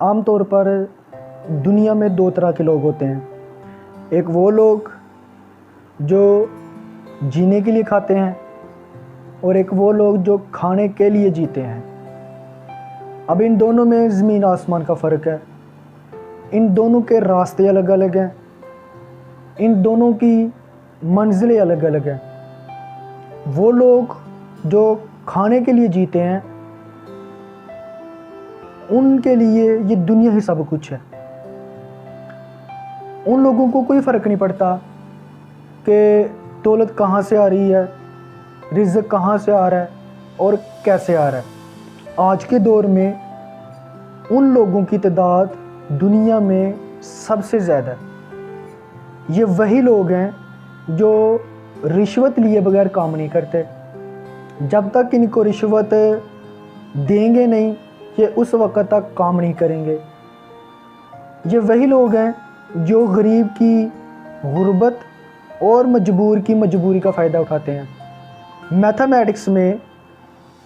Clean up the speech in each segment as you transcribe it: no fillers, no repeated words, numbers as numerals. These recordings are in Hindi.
आम तौर पर दुनिया में दो तरह के लोग होते हैं। एक वो लोग जो जीने के लिए खाते हैं और एक वो लोग जो खाने के लिए जीते हैं। अब इन दोनों में ज़मीन आसमान का फ़र्क है। इन दोनों के रास्ते अलग अलग हैं। इन दोनों की मंजिलें अलग अलग हैं। वो लोग जो खाने के लिए जीते हैं उनके लिए ये दुनिया ही सब कुछ है। उन लोगों को कोई फ़र्क नहीं पड़ता कि दौलत कहाँ से आ रही है, रिज़्क़ कहाँ से आ रहा है और कैसे आ रहा है। आज के दौर में उन लोगों की तादाद दुनिया में सबसे ज़्यादा है। ये वही लोग हैं जो रिश्वत लिए बगैर काम नहीं करते। जब तक इनको रिश्वत देंगे नहीं ये उस वक्त तक काम नहीं करेंगे। ये वही लोग हैं जो गरीब की गुर्बत और मजबूर की मजबूरी का फ़ायदा उठाते हैं। मैथमेटिक्स में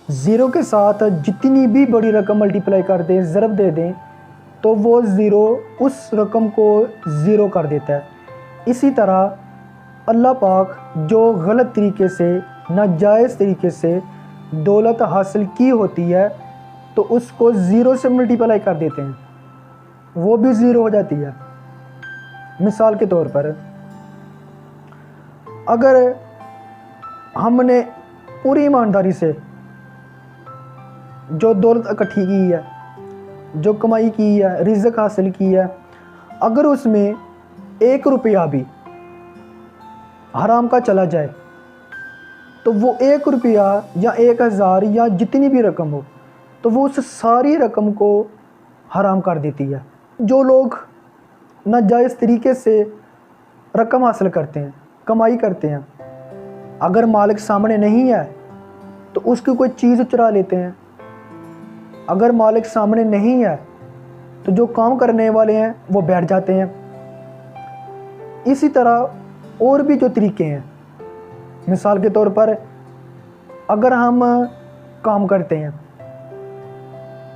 ज़ीरो के साथ जितनी भी बड़ी रकम मल्टीप्लाई कर दें, ज़रब दे दें, तो वो ज़ीरो उस रकम को ज़ीरो कर देता है। इसी तरह अल्लाह पाक जो गलत तरीके से, नाजायज़ तरीके से दौलत हासिल की होती है तो उसको ज़ीरो से मल्टीप्लाई कर देते हैं, वो भी ज़ीरो हो जाती है। मिसाल के तौर पर अगर हमने पूरी ईमानदारी से जो दौलत इकट्ठी की है, जो कमाई की है, रिज़्क़ हासिल की है, अगर उसमें 1 रुपया भी हराम का चला जाए तो वो 1 रुपया या 1000 या जितनी भी रकम हो तो वो उस सारी रकम को हराम कर देती है। जो लोग नाजायज़ तरीके से रकम हासिल करते हैं, कमाई करते हैं, अगर मालिक सामने नहीं है तो उसकी कोई चीज़ चुरा लेते हैं। अगर मालिक सामने नहीं है तो जो काम करने वाले हैं वो बैठ जाते हैं। इसी तरह और भी जो तरीके हैं, मिसाल के तौर पर अगर हम काम करते हैं,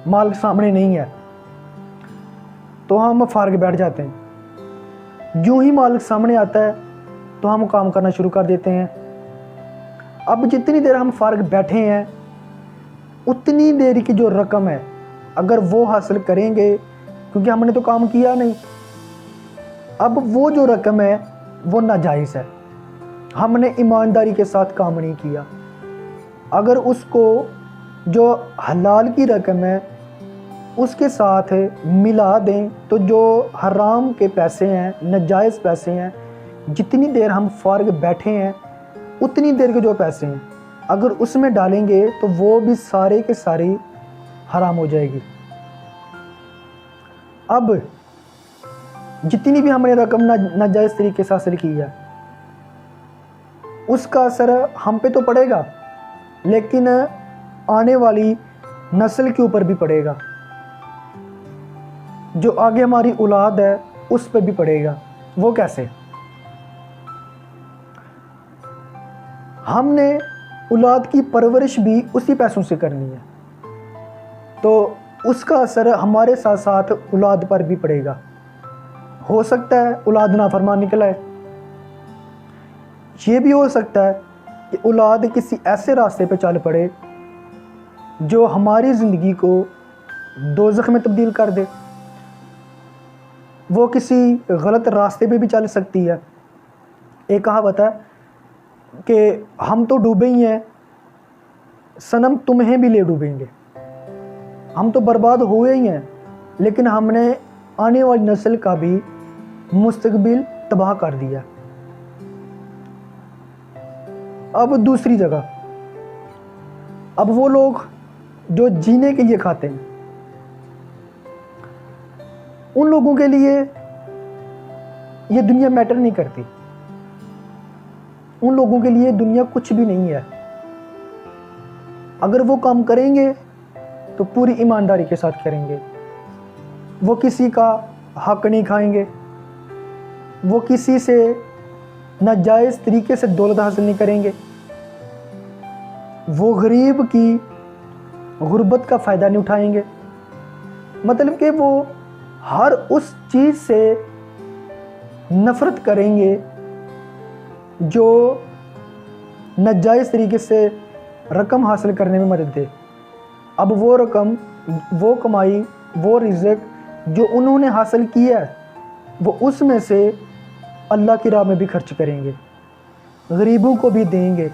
मालिक सामने नहीं है तो हम फारग बैठ जाते हैं। यूँ ही मालिक सामने आता है तो हम काम करना शुरू कर देते हैं। अब जितनी देर हम फारग बैठे हैं उतनी देर की जो रकम है अगर वो हासिल करेंगे, क्योंकि हमने तो काम किया नहीं, अब वो जो रकम है वो नाजायज़ है, हमने ईमानदारी के साथ काम नहीं किया। अगर उसको जो हलाल की रकम है उसके साथ मिला दें तो जो हराम के पैसे हैं, नाजायज़ पैसे हैं, जितनी देर हम फारग बैठे हैं उतनी देर के जो पैसे हैं अगर उसमें डालेंगे तो वो भी सारे के सारी हराम हो जाएगी। अब जितनी भी हमने रकम नाजायज़ तरीके से हासिल की है उसका असर हम पे तो पड़ेगा, लेकिन आने वाली नस्ल के ऊपर भी पड़ेगा, जो आगे हमारी औलाद है उस पर भी पड़ेगा। वो कैसे? हमने औलाद की परवरिश भी उसी पैसों से करनी है तो उसका असर हमारे साथ साथ औलाद पर भी पड़ेगा। हो सकता है औलाद नाफरमान निकला है, ये भी हो सकता है कि औलाद किसी ऐसे रास्ते पे चल पड़े जो हमारी ज़िंदगी को दोज़ख में तब्दील कर दे। वो किसी गलत रास्ते पे भी चल सकती है। एक कहावत है कि हम तो डूबे ही हैं, सनम तुम्हें भी ले डूबेंगे। हम तो बर्बाद हुए ही हैं, लेकिन हमने आने वाली नस्ल का भी मुस्तकबिल तबाह कर दिया। अब दूसरी जगह, अब वो लोग जो जीने के लिए खाते हैं उन लोगों के लिए ये दुनिया मैटर नहीं करती। उन लोगों के लिए दुनिया कुछ भी नहीं है। अगर वो काम करेंगे तो पूरी ईमानदारी के साथ करेंगे। वो किसी का हक नहीं खाएंगे, वो किसी से नाजायज़ तरीके से दौलत हासिल नहीं करेंगे, वो गरीब की गुर्बत का फ़ायदा नहीं उठाएंगे, मतलब कि वो हर उस चीज़ से नफ़रत करेंगे जो नाजायज़ तरीके से रकम हासिल करने में मदद दे। अब वो रकम, वो कमाई, वो रिज़्क जो उन्होंने हासिल किया है, वो उसमें से अल्लाह की राह में भी खर्च करेंगे, गरीबों को भी देंगे,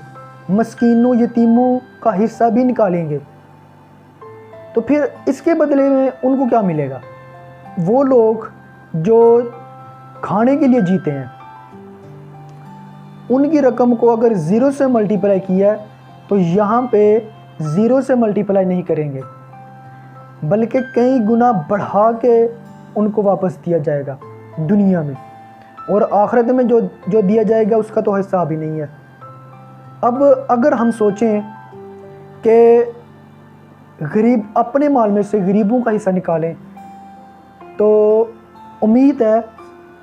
मस्कीनों यतीमों का हिस्सा भी निकालेंगे। तो फिर इसके बदले में उनको क्या मिलेगा? वो लोग जो खाने के लिए जीते हैं, उनकी रकम को अगर ज़ीरो से मल्टीप्लाई किया है तो यहाँ पे ज़ीरो से मल्टीप्लाई नहीं करेंगे, बल्कि कई गुना बढ़ा के उनको वापस दिया जाएगा दुनिया में, और आखिरत में जो दिया जाएगा उसका तो हिसाब ही नहीं है। अब अगर हम सोचें कि गरीब अपने माल में से गरीबों का हिस्सा निकालें, तो उम्मीद है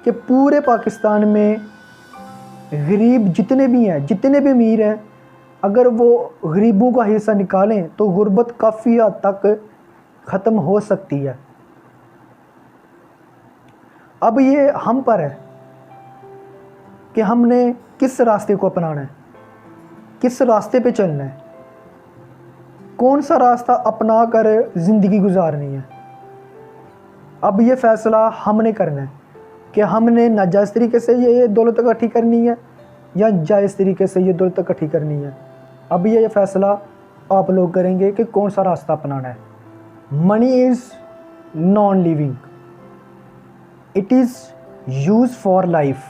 कि पूरे पाकिस्तान में गरीब जितने भी हैं, जितने भी अमीर हैं, अगर वो गरीबों का हिस्सा निकालें तो गुर्बत काफ़ी हद तक ख़त्म हो सकती है। अब ये हम पर है कि हमने किस रास्ते को अपनाना है, किस रास्ते पे चलना है, कौन सा रास्ता अपना कर ज़िंदगी गुजारनी है। अब ये फ़ैसला हमने करना है कि हमने नाजायज़ तरीके से ये दौलत इकट्ठी करनी है या जायज़ तरीके से ये दौलत इकट्ठी करनी है। अब ये फ़ैसला आप लोग करेंगे कि कौन सा रास्ता अपनाना है। Money is non living, it is use for life.